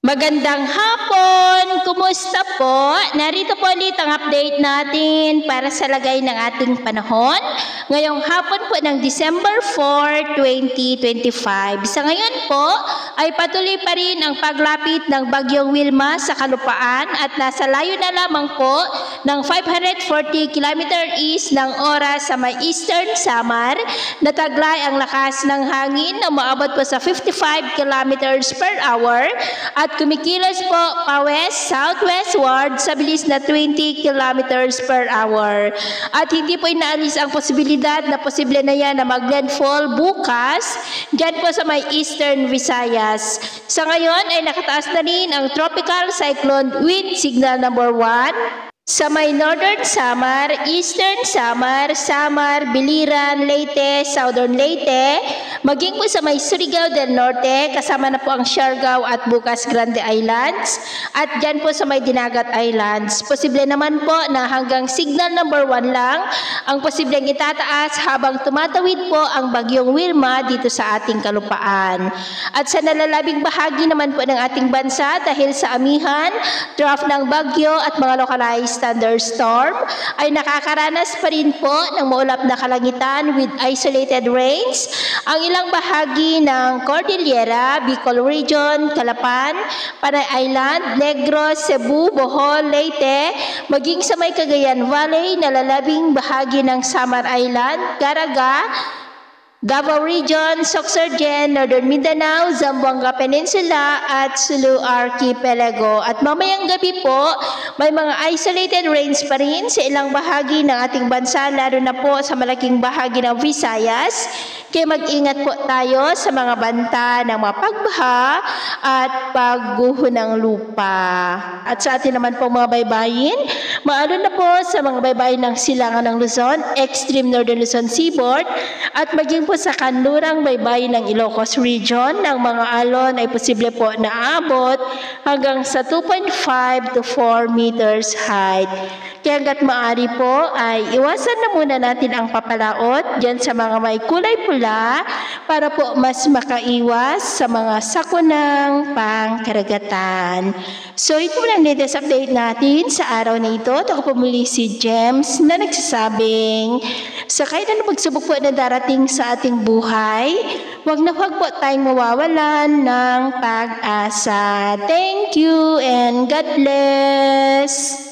Magandang hapon! Kumusta po? Narito po ulit ang update natin para sa lagay ng ating panahon. Ngayong hapon po ng December 4, 2025. Sa ngayon po ay patuloy pa rin ang paglapit ng Bagyong Wilma sa kalupaan at nasa layo na lamang po ng 540 km east ng oras sa may Eastern Samar. Nataglay ang lakas ng hangin na umaabot po sa 55 km per hour at kumikilos po pa-west, southwestward sa bilis na 20 kilometers per hour. At hindi po inaalis ang posibilidad na posible na yan na mag-landfall bukas dyan po sa may Eastern Visayas. Sa ngayon ay nakataas na rin ang Tropical Cyclone Wind Signal number 1 sa may Northern Samar, Eastern Samar, Samar, Biliran, Leyte, Southern Leyte, maging po sa may Surigao del Norte, kasama na po ang Siargao at Bukas Grande Islands, at dyan po sa may Dinagat Islands. Posible naman po na hanggang signal number 1 lang ang posibleng itataas habang tumatawid po ang Bagyong Wilma dito sa ating kalupaan. At sa nalalabing bahagi naman po ng ating bansa dahil sa amihan, trough ng bagyo at mga localized thunderstorm ay nakakaranas pa rin po ng maulap na kalangitan with isolated rains ang ilang bahagi ng Cordillera, Bicol Region, Calapan, Panay Island, Negros, Cebu, Bohol, Leyte, maging sa may Cagayan Valley, nalalabing bahagi ng Samar Island, Caraga, Davao Region, Sorsogon, Northern Mindanao, Zamboanga Peninsula at Sulu Archipelago. At mamayang gabi po, may mga isolated rains pa rin sa ilang bahagi ng ating bansa, lalo na po sa malaking bahagi ng Visayas. Kaya mag-ingat po tayo sa mga banta ng mga pagbaha at pagguho ng lupa. At sa atin naman po mga baybayin, maalo na po sa mga baybayin ng Silangan ng Luzon, Extreme Northern Luzon Seaboard, at maging po sa kanlurang baybayin ng Ilocos Region, ng mga alon ay posible po na aabot hanggang sa 2.5 to 4 meters height. Kaya hanggat maaari po ay iwasan na muna natin ang papalaot dyan sa mga may kulay pula para po mas makaiwas sa mga sakunang pangkaragatan. So ito lang latest update natin sa araw na ito. Ako po muli si James na nagsasabing sa kahit ano pagsubok po na darating sa ating buhay, wag po tayong mawawalan ng pag-asa. Thank you and God bless!